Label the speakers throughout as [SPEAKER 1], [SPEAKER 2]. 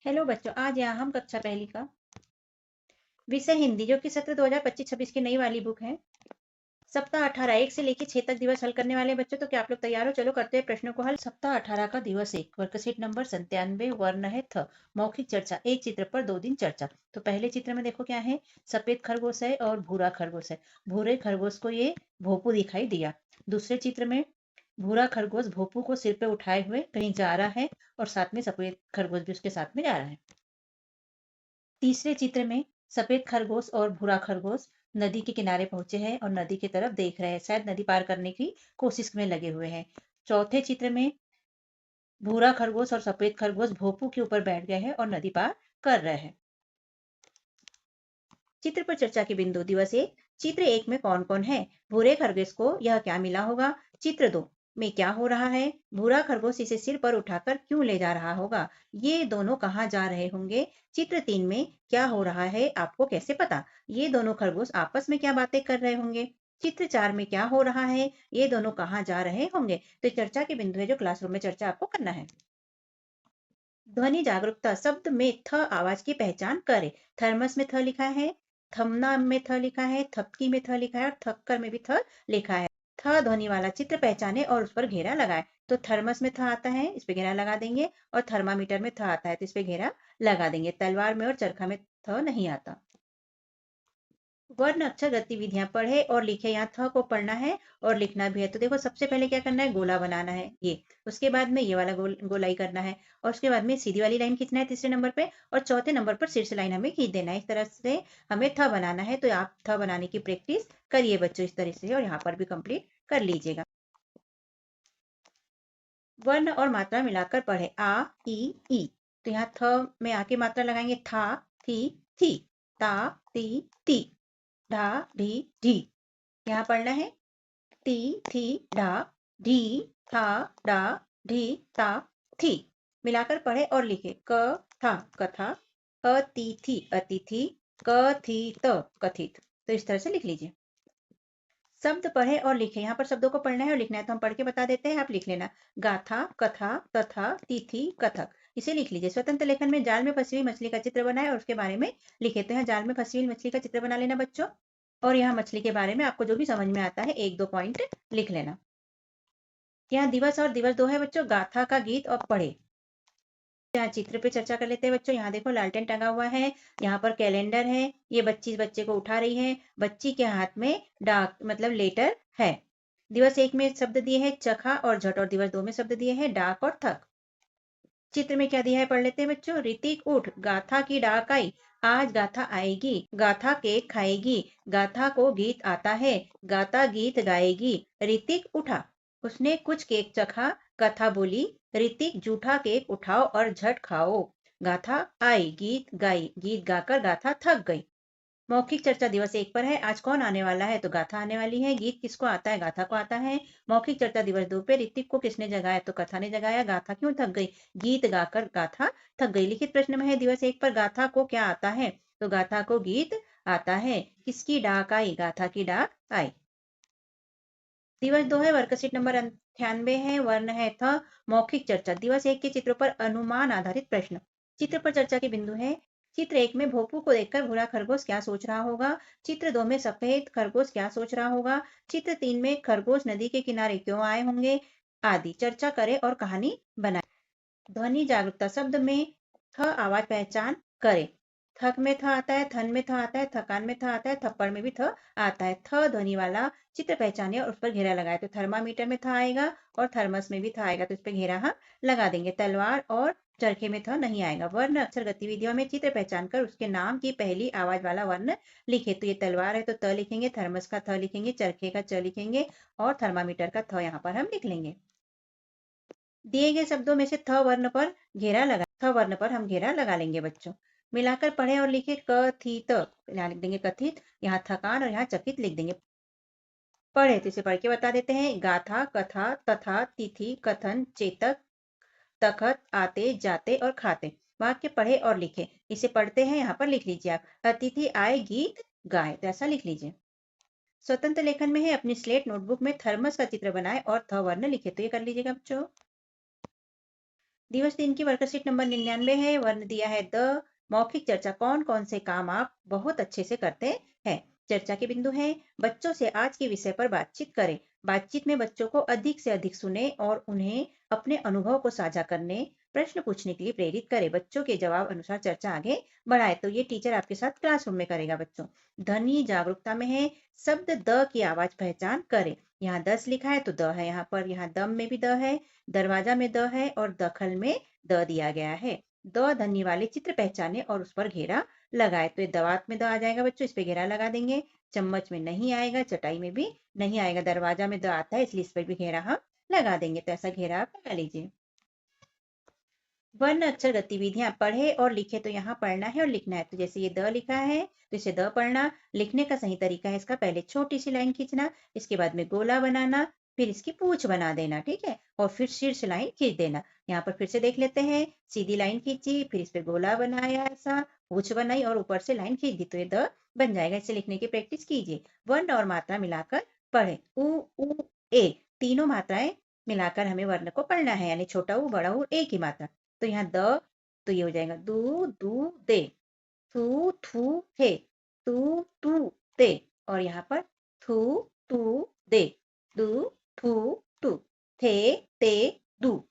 [SPEAKER 1] Hello बच्चों, आज यहाँ हम कक्षा पहली का विषय हिंदी जो कि सत्र 2025-26 की नई वाली बुक है। सप्ताह 18 1 से लेकर 6 तक दिवस हल करने वाले बच्चों, तो क्या आप लोग तैयार हो? चलो करते हैं प्रश्नों को हल। सप्ताह 18 का दिवस 1, वर्कशीट नंबर 97, वर्ण है थ, मौखिक चर्चा, एक चित्र पर 2 दिन चर्चा। तो पहले चित्र में देखो क्या है, सफेद खरगोश है और भूरा खरगोश है। भूरे खरगोश को ये भोपू दिखाई दिया। दूसरे चित्र में भूरा खरगोश भोपू को सिर पे उठाए हुए कहीं जा रहा है और साथ में सफेद खरगोश भी उसके साथ में जा रहा है। तीसरे चित्र में सफेद खरगोश और भूरा खरगोश नदी के किनारे पहुंचे हैं और नदी की तरफ देख रहे हैं, शायद नदी पार करने की कोशिश में लगे हुए हैं। चौथे चित्र में भूरा खरगोश और सफेद खरगोश भोपू के ऊपर बैठ गए हैं और नदी पार कर रहे हैं। चित्र पर चर्चा के बिंदु। दिवस 1, चित्र 1 में कौन कौन है? भूरे खरगोश को यह क्या मिला होगा? चित्र 2 में क्या हो रहा है? भूरा खरगोश इसे सिर पर उठाकर क्यों ले जा रहा होगा? ये दोनों कहाँ जा रहे होंगे? चित्र 3 में क्या हो रहा है आपको कैसे पता? ये दोनों खरगोश आपस में क्या बातें कर रहे होंगे? चित्र 4 में क्या हो रहा है? ये दोनों कहाँ जा रहे होंगे? तो चर्चा के बिंदु है जो क्लासरूम में चर्चा आपको करना है। ध्वनि जागरूकता। शब्द में थ आवाज की पहचान करें। थर्मस में थ लिखा है, थमना में थ लिखा है, थपकी में थ लिखा है और थक्कर में भी थ लिखा है। थ ध्वनि वाला चित्र पहचाने और उस पर घेरा लगाए। तो थर्मस में थ आता है, इस पे घेरा लगा देंगे, और थर्मामीटर में थ आता है तो इस पे घेरा लगा देंगे। तलवार में और चरखा में थ नहीं आता। वर्ण अक्षर गतिविधियां पढ़े और लिखे। यहाँ थ को पढ़ना है और लिखना भी है। तो देखो सबसे पहले क्या करना है, गोला बनाना है ये, उसके बाद में ये वाला गोलाई करना है, और उसके बाद में सीधी वाली लाइन खींचना है तीसरे नंबर पे, और चौथे नंबर पर शीर्ष लाइन हमें खींच देना है। इस तरह से हमें थ बनाना है। तो आप थ बनाने की प्रैक्टिस करिए बच्चों इस तरह से, और यहाँ पर भी कंप्लीट कर लीजिएगा। वर्ण और मात्रा मिलाकर पढ़े। आ, ई। तो यहाँ थ में आ की मात्रा लगाएंगे, था, थी, थी, ता, ती, ती, ढा, ढी, ढी। यहाँ पढ़ना है, ती, थी, ढा, ढी, था, डा, ढी, ता, थी। मिलाकर पढ़े और लिखे। क था कथा, अतिथि अतिथि, कथित कथित। तो इस तरह से लिख लीजिए। शब्द पढ़े और लिखे। यहाँ पर शब्दों को पढ़ना है और लिखना है, तो हम पढ़ के बता देते हैं, आप लिख लेना। गाथा, कथा, तथा, तिथि, कथक। इसे लिख लीजिए। स्वतंत्र लेखन में जाल में फंसी हुई मछली का चित्र बनाए और उसके बारे में लिखे। तो यहाँ जाल में फंसी हुई मछली का चित्र बना लेना बच्चों, और यहाँ मछली के बारे में आपको जो भी समझ में आता है 1-2 पॉइंट लिख लेना। यहाँ दिवस और दिवस 2 है बच्चों, गाथा का गीत और पढ़े। यहाँ चित्र पे चर्चा कर लेते हैं बच्चों। यहाँ देखो लालटेन टंगा हुआ है, यहाँ पर कैलेंडर है, ये बच्ची बच्चे को उठा रही है, बच्ची के हाथ में डाक मतलब लेटर है। दिवस 1 में शब्द दिए हैं चखा और झट, और दिवस 2 में शब्द दिए हैं डाक और थक। चित्र में क्या दिया है पढ़ लेते हैं बच्चों। ऋतिक उठ, गाथा की डाक आई, आज गाथा आएगी, गाथा केक खाएगी, गाथा को गीत आता है, गाथा गीत गाएगी। ऋतिक उठा, उसने कुछ केक चखा, कथा बोली, ऋतिक जूठा केक उठाओ और झट खाओ। गाथा आई, गीत गाई, गीत गाकर गाथा थक गई। मौखिक चर्चा दिवस 1 पर है। आज कौन आने वाला है? तो गाथा आने वाली है। गीत किसको आता है? गाथा को आता है। मौखिक चर्चा दिवस 2 पे ऋतिक को किसने जगाया? तो कथा ने जगाया। गाथा क्यों थक गई? गीत गाकर गाथा थक गई। लिखित प्रश्न में है दिवस 1 पर गाथा को क्या आता है? तो गाथा को गीत आता है। किसकी डाक आई? गाथा की डाक आई। दिवस 2 है, वर्कशीट नंबर 98 है, वर्ण है थ, मौखिक चर्चा। दिवस 1 के चित्रों पर अनुमान आधारित प्रश्न। चित्र पर चर्चा के बिंदु है। चित्र 1 में भोपू को देखकर भूरा खरगोश क्या सोच रहा होगा? चित्र 2 में सफेद खरगोश क्या सोच रहा होगा? चित्र 3 में खरगोश नदी के किनारे क्यों आए होंगे? आदि चर्चा करें और कहानी बनाए। ध्वनि जागरूकता। शब्द में थ आवाज पहचान करें। थक में थ आता है, थन में थ आता है, थकान में थ आता है, थप्पड़ में भी थ आता है। थ ध्वनि वाला चित्र पहचाने और उस पर घेरा लगाए। तो थर्मामीटर में थ आएगा और थर्मस में भी थ आएगा, तो इस पर घेरा हम लगा देंगे। तलवार और चरखे में थ नहीं आएगा। वर्ण अक्षर गतिविधियों में चित्र पहचान कर उसके नाम की पहली आवाज वाला वर्ण लिखे। तो ये तलवार है तो त लिखेंगे, थर्मस का थ लिखेंगे, चरखे का च लिखेंगे, और थर्मामीटर का थ यहाँ पर हम लिख लेंगे। दिए गए शब्दों में से थ वर्ण पर हम घेरा लगा लेंगे बच्चों। मिलाकर पढ़े और लिखे। कथित, यहाँ लिख देंगे कथित, यहाँ थकान और यहाँ चकित लिख देंगे। पढ़े तो इसे पढ़ के बता देते हैं। गाथा, कथा, तथा, तिथि, कथन, चेतक, तखत, आते, जाते और खाते। वाक्य पढ़े और लिखे। इसे पढ़ते हैं, यहाँ पर लिख लीजिए आप। अतिथि आए, गीत गाए, तो ऐसा लिख लीजिए। स्वतंत्र लेखन में है, अपनी स्लेट नोटबुक में थर्मस का चित्र बनाए और थ वर्ण लिखे। तो ये कर लीजिएगा बच्चों। दिवस 3 की वर्कशीट नंबर 99 है। वर्ण दिया है द। मौखिक चर्चा कौन कौन से काम आप बहुत अच्छे से करते हैं। चर्चा के बिंदु हैं, बच्चों से आज के विषय पर बातचीत करें। बातचीत में बच्चों को अधिक से अधिक सुने और उन्हें अपने अनुभव को साझा करने, प्रश्न पूछने के लिए प्रेरित करें। बच्चों के जवाब अनुसार चर्चा आगे बढ़ाए। तो ये टीचर आपके साथ क्लासरूम में करेगा बच्चों। ध्वनि जागरूकता में है, शब्द द की आवाज पहचान करें। यहाँ 10 लिखा है तो द है यहाँ पर। यहाँ दम में भी द है, दरवाजा में द है और दखल में द दिया गया है। द ध्वनि वाले चित्र पहचाने और उस पर घेरा लगाए। तो ये दवात में द आ जाएगा बच्चों, इस पे घेरा लगा देंगे। चम्मच में नहीं आएगा, चटाई में भी नहीं आएगा। दरवाजा में द आता है इसलिए इस पर भी घेरा हम लगा देंगे। तो ऐसा घेरा आप लगा लीजिए। वर्ण अक्षर गतिविधियां पढ़े और लिखे। तो यहाँ पढ़ना है और लिखना है। तो जैसे ये द लिखा है तो इसे द पढ़ना। लिखने का सही तरीका है इसका, पहले छोटी सी लाइन खींचना, इसके बाद में गोला बनाना, फिर इसकी पूंछ बना देना, ठीक है, और फिर शीर्ष लाइन खींच देना। यहाँ पर फिर से देख लेते हैं। सीधी लाइन खींची, फिर इस पे गोला बनाया, ऐसा पूंछ बनाई और ऊपर से लाइन खींच दी तो ये द बन जाएगा। इसे लिखने की प्रैक्टिस कीजिए। वर्ण और मात्रा मिलाकर पढ़े। उ उ ए तीनों मात्राएं मिलाकर हमें वर्ण को पढ़ना है, यानी छोटा ऊ बड़ा ऊ ए की मात्रा। तो यहाँ द, तो ये हो जाएगा दू दू दे, थू थू थे, तू तू ते, और यहाँ पर थू तू दे, दू थू टू, थे ते दू।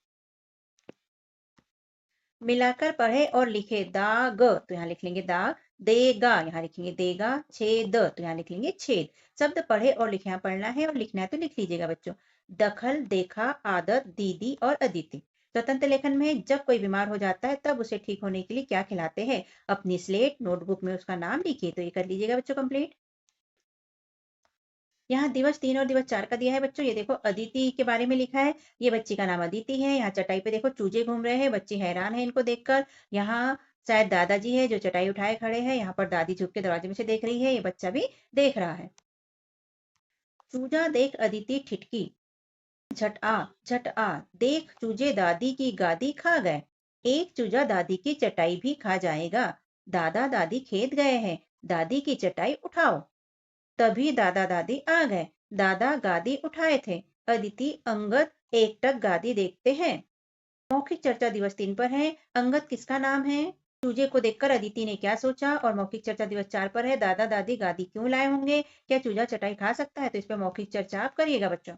[SPEAKER 1] मिलाकर पढ़े और लिखे। दाग, तो यहाँ लिख लेंगे दाग। देगा, यहाँ लिखेंगे देगा। छेद, तो यहाँ लिख लेंगे छेद। शब्द पढ़े और लिखे। यहाँ पढ़ना है और लिखना है तो लिख लीजिएगा बच्चों। दखल, देखा, आदत, दीदी और अदिति। स्वतंत्र लेखन में जब कोई बीमार हो जाता है तब उसे ठीक होने के लिए क्या खिलाते हैं। अपनी स्लेट नोटबुक में उसका नाम लिखिए। तो ये कर लीजिएगा बच्चों कंप्लीट। यहाँ दिवस 3 और दिवस 4 का दिया है बच्चों। ये देखो अदिति के बारे में लिखा है। ये बच्ची का नाम अदिति है। यहाँ चटाई पे देखो चूजे घूम रहे हैं। बच्ची हैरान है इनको देखकर। यहाँ शायद दादाजी है जो चटाई उठाए खड़े हैं। यहाँ पर दादी झुक के दरवाजे में से देख रही है। ये बच्चा भी देख रहा है। चूजा देख अदिति ठिठकी, झट आ झट आ। देख चूजे दादी की गादी खा गए। एक चूजा दादी की चटाई भी खा जाएगा। दादा दादी खेत गए हैं। दादी की चटाई उठाओ। तभी दादा दादी आ गए। दादा गादी उठाए थे। अदिति अंगद एकटक गादी देखते हैं। मौखिक चर्चा दिवस 3 पर है। अंगद किसका नाम है। चूजे को देखकर अदिति ने क्या सोचा। और मौखिक चर्चा दिवस 4 पर है। दादा दादी गादी क्यों लाए होंगे। क्या चूजा चटाई खा सकता है। तो इस पर मौखिक चर्चा आप करिएगा बच्चों।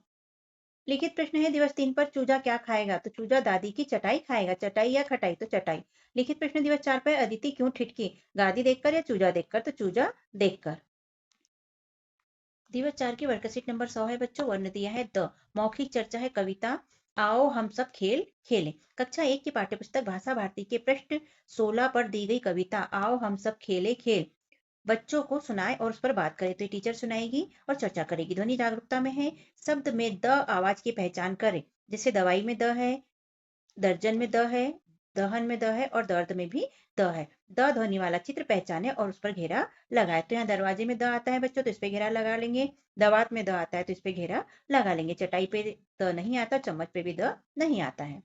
[SPEAKER 1] लिखित प्रश्न है दिवस 3 पर चूजा क्या खाएगा। तो चूजा दादी की चटाई खाएगा। चटाई या खटाई, तो चटाई। लिखित प्रश्न दिवस 4 पर अदिति क्यों ठिठकी। गादी देखकर या चूजा देखकर, तो चूजा देखकर। दिवस 4 की वर्कशीट नंबर 100 है बच्चों। वर्ण दिया है द। मौखिक चर्चा है कविता आओ हम सब खेल खेलें। कक्षा 1 की पाठ्यपुस्तक भाषा भारती के पृष्ठ 16 पर दी गई कविता आओ हम सब खेले खेल बच्चों को सुनाए और उस पर बात करें। तो ये टीचर सुनाएगी और चर्चा करेगी। ध्वनि जागरूकता में है, शब्द में द आवाज की पहचान करें। जैसे दवाई में द है, दर्जन में द है, दहन में द है और दर्द में भी द है। द ध्वनि वाला चित्र पहचाने और उस पर घेरा लगाए। तो यहाँ दरवाजे में द आता है बच्चों तो इस पे घेरा लगा लेंगे। दवात में द आता है तो इस पे घेरा लगा लेंगे। चटाई पे द नहीं आता, चम्मच पे भी द नहीं आता है।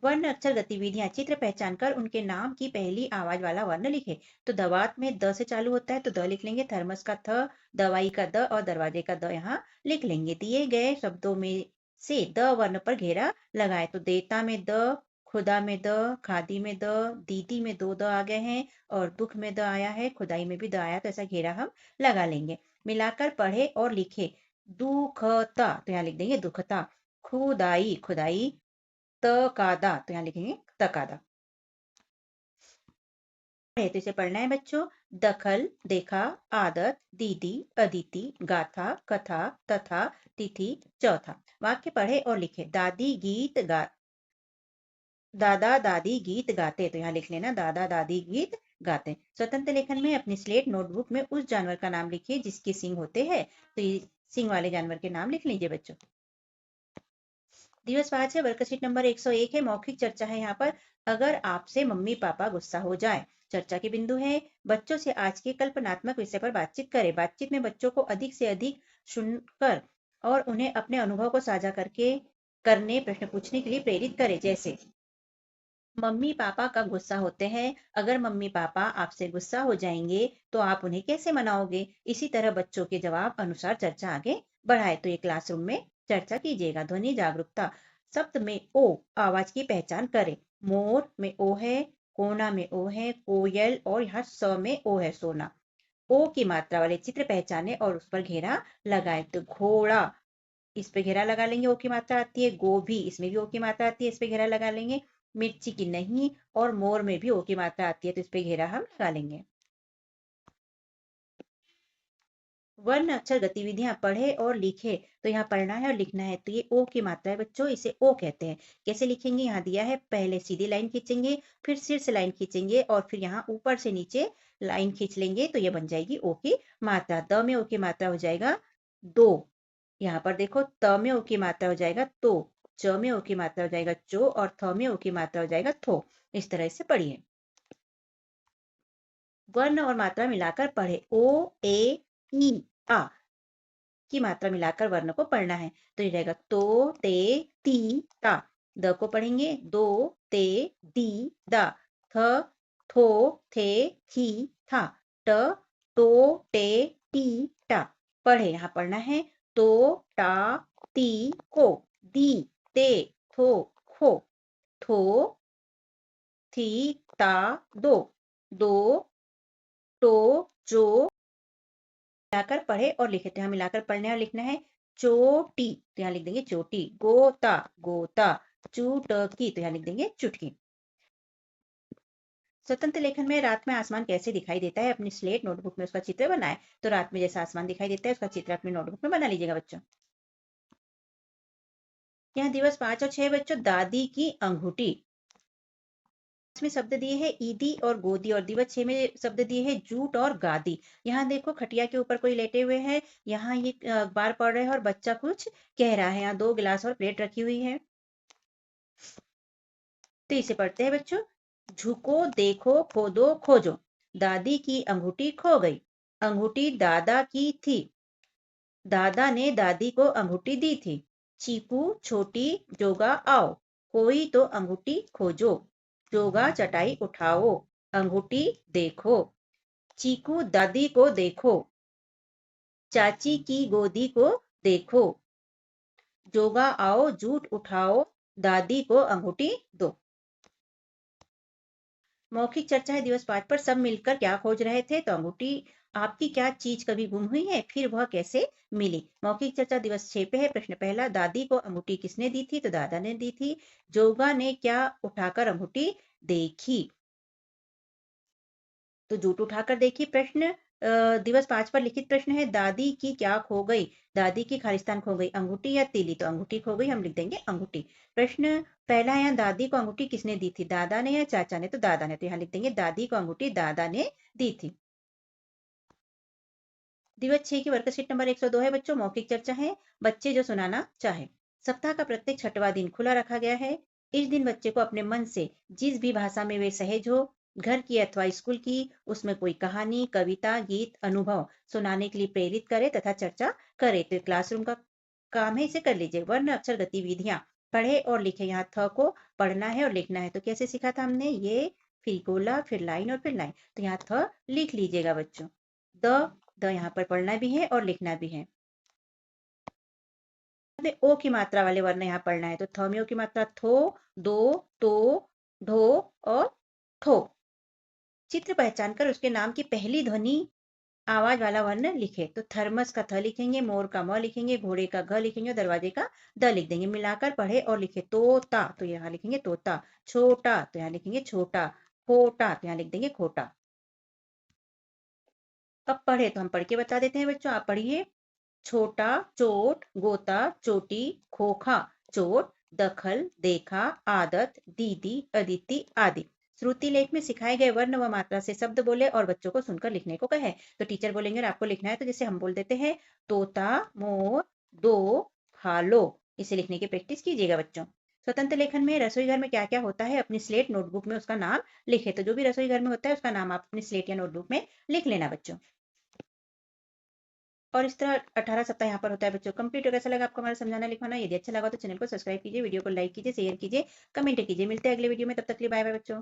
[SPEAKER 1] वर्ण अक्षर गतिविधियां चित्र पहचान कर उनके नाम की पहली आवाज वाला वर्ण लिखे। तो दवात में द से चालू होता है तो द लिख लेंगे। थर्मस का थ, दवाई का द और दरवाजे का द यहाँ लिख लेंगे। दिए गए शब्दों में से द वर्ण पर घेरा लगाए। तो देता में द, खुदा में द, खादी में द, दीदी में दो द आ गए हैं और दुख में द आया है, खुदाई में भी द आया, तो ऐसा घेरा हम लगा लेंगे। मिलाकर पढ़े और लिखे। दुखता, तो यहाँ लिख देंगे दुखता। खुदाई खुदाई, तकादा, तो यहाँ लिखेंगे तकादा। है तो इसे पढ़ना है बच्चों। दखल, देखा, आदत, दीदी, अदिति, गाथा, कथा, तथा, तिथि, चौथा। वाक्य पढ़े और लिखे। दादा दादी गीत गाते, तो यहाँ लिख लेना दादा दादी गीत गाते। स्वतंत्र लेखन में अपनी स्लेट नोटबुक में उस जानवर का नाम लिखिए जिसके सींग होते हैं। तो ये सींग वाले जानवर के नाम लिख लीजिए बच्चों। दिवस 5 है। वर्कशीट नंबर 101 है। मौखिक चर्चा है यहाँ पर। अगर आपसे मम्मी पापा गुस्सा हो जाए। चर्चा के बिंदु है, बच्चों से आज के कल्पनात्मक विषय पर बातचीत करें। बातचीत में बच्चों को अधिक से अधिक सुनकर और उन्हें अपने अनुभव को साझा करने प्रश्न पूछने के लिए प्रेरित करें। जैसे मम्मी पापा कब गुस्सा होते हैं। अगर मम्मी पापा आपसे गुस्सा हो जाएंगे तो आप उन्हें कैसे मनाओगे। इसी तरह बच्चों के जवाब अनुसार चर्चा आगे बढ़ाए। तो ये क्लासरूम में चर्चा कीजिएगा। ध्वनि जागरूकता, शब्द में ओ आवाज की पहचान करें। मोर में ओ है, कोना में ओ है, कोयल और यहाँ स में ओ है, सोना। ओ की मात्रा वाले चित्र पहचाने और उस पर घेरा लगाएं। तो घोड़ा, इस पे घेरा लगा लेंगे, ओ की मात्रा आती है। गोभी, इसमें भी ओ की मात्रा आती है, इस पे घेरा लगा लेंगे। मिर्ची की नहीं, और मोर में भी ओ की मात्रा आती है, तो इस पे घेरा हम लगा लेंगे। वर्ण अक्षर गतिविधियां पढ़े और लिखे। तो यहाँ पढ़ना है और लिखना है। तो ये ओ की मात्रा है बच्चों, इसे ओ कहते हैं। कैसे लिखेंगे, यहाँ दिया है, पहले सीधी लाइन खींचेंगे, फिर शीर्ष लाइन खींचेंगे और फिर यहाँ ऊपर से नीचे लाइन खींच लेंगे, तो ये बन जाएगी ओ की मात्रा। द में ओ की मात्रा हो जाएगा दो। यहाँ पर देखो, त में ओ की मात्रा हो जाएगा तो, च में ओ की मात्रा हो जाएगा चो, और थ में ओ की मात्रा हो जाएगा थो। इस तरह से पढ़िए। वर्ण और मात्रा मिलाकर पढ़े। ओ, ए, ई, आ की मात्रा मिलाकर वर्ण को पढ़ना है। तो ये रहेगा तो, ते, ती, ता। द को पढ़ेंगे, दो, ते, दी, दा। थ, थो, थे, थी, था। ट, टो, टे, टी, टा। पढ़े, यहाँ पढ़ना है। तो, टा, ती, को। दी, ते, थो, खो। थो, थी, ता, दो। दो, टो, जो। मिलाकर पढ़े और लिखे। तो यहाँ मिलाकर पढ़ने और लिखना है। चोटी, तो यहाँ लिख देंगे चोटी। गोता, गोता। चुटकी, तो यहाँ लिख देंगे चुटकी। स्वतंत्र लेखन में रात में आसमान कैसे दिखाई देता है, अपनी स्लेट नोटबुक में उसका चित्र बनाए। तो रात में जैसा आसमान दिखाई देता है, उसका चित्र अपनी नोटबुक में बना लीजिएगा बच्चों। यहाँ दिवस 5 और 6 बच्चों, दादी की अंगूठी। इसमें शब्द दिए हैं ईदी और गोदी, और दिवस 6 में शब्द दिए हैं जूट और गादी। यहाँ देखो, खटिया के ऊपर कोई लेटे हुए हैं, यहाँ ये अखबार पढ़ रहे हैं और बच्चा कुछ कह रहा है। यहाँ 2 गिलास और प्लेट रखी हुई है। तो इसे पढ़ते हैं बच्चों। झुको, देखो, खोदो, खोजो। दादी की अंगूठी खो गई। अंगूठी दादा की थी। दादा ने दादी को अंगूठी दी थी। चीकू, छोटी, जोगा, आओ। कोई तो अंगूठी खोजो। जोगा, चटाई उठाओ। अंगूठी देखो। चीकू, दादी को देखो। चाची की गोदी को देखो। जोगा, आओ, जूट उठाओ। दादी को अंगूठी दो। मौखिक चर्चा है दिवस 5 पर। सब मिलकर क्या खोज रहे थे, तो अंगूठी। आपकी क्या चीज कभी गुम हुई है, फिर वह कैसे मिली। मौखिक चर्चा दिवस 6 पे है। प्रश्न पहला, दादी को अंगूठी किसने दी थी, तो दादा ने दी थी। जोगा ने क्या उठाकर अंगूठी देखी, तो जूट उठाकर देखी। प्रश्न दिवस 5 पर लिखित प्रश्न है, दादी की क्या खो गई। दादी की खालिस्तान खो गई, अंगूठी या तीली, तो अंगूठी खो गई, हम लिख देंगे अंगूठी। प्रश्न पहला है, यहाँ दादी को अंगूठी किसने दी थी, दादा ने या चाचा ने, तो दादा ने, तो यहाँ लिख देंगे दादी को अंगूठी दादा ने दी थी। दिवस 6 की वर्कशीट नंबर 102 है बच्चों, मौखिक चर्चा है। बच्चे जो सुनाना चाहे। सप्ताह का प्रत्येक 6वां दिन खुला रखा गया है। इस दिन बच्चे को अपने मन से जिस भी भाषा में वे सहज हो, घर की अथवा स्कूल की, उसमें कोई कहानी, कविता, गीत, अनुभव सुनाने के लिए प्रेरित करे तथा चर्चा करे। तो क्लासरूम का काम है, इसे कर लीजिए। वर्ण अक्षर गतिविधियां पढ़े और लिखे। यहाँ थ को पढ़ना है और लिखना है। तो कैसे सीखा था हमने, ये फिर गोला, फिर लाइन और फिर लाइन। तो यहाँ थ लिख लीजिएगा बच्चों। द यहाँ पर पढ़ना भी है और लिखना भी है। ओ की मात्रा वाले वर्ण यहाँ पढ़ना है। तो थ में ओ की मात्रा थो, दो, तो, ढो और ठो। चित्र पहचान कर उसके नाम की पहली ध्वनि आवाज वाला वर्ण लिखे। तो थर्मस का थ लिखेंगे, मोर का म लिखेंगे, घोड़े का घ लिखेंगे और दरवाजे का द लिख देंगे। मिलाकर पढ़े और लिखे। तोता, तो यहाँ लिखेंगे तोता। छोटा, तो यहाँ लिखेंगे छोटा। खोटा, तो यहाँ लिख देंगे खोटा। अब पढ़े तो हम पढ़ के बता देते हैं बच्चों, आप पढ़िए। छोटा, चोट, गोता, चोटी, खोखा, चोट, दखल, देखा, आदत, दीदी, अदिति आदि। श्रुति लेख में सिखाए गए वर्ण व मात्रा से शब्द बोले और बच्चों को सुनकर लिखने को कहे। तो टीचर बोलेंगे और आपको लिखना है, तो जैसे हम बोल देते हैं, तोता, मोर, दो, फालो। इसे लिखने की प्रैक्टिस कीजिएगा बच्चों। स्वतंत्र लेखन में रसोई घर में क्या क्या होता है, अपनी स्लेट नोटबुक में उसका नाम लिखे। तो जो भी रसोई घर में होता है उसका नाम आप अपनी स्लेट या नोटबुक में लिख लेना बच्चों। और इस तरह 18 सप्ताह यहाँ पर होता है बच्चों। कंप्लीट। कैसा लगा आपको हमारा समझाना लिखवाना, यदि अच्छा लगा तो चैनल को सब्सक्राइब कीजिए, वीडियो को लाइक कीजिए, शेयर कीजिए, कमेंट कीजिए। मिलते हैं अगले वीडियो में, तब तक के लिए बाय बाय बच्चों।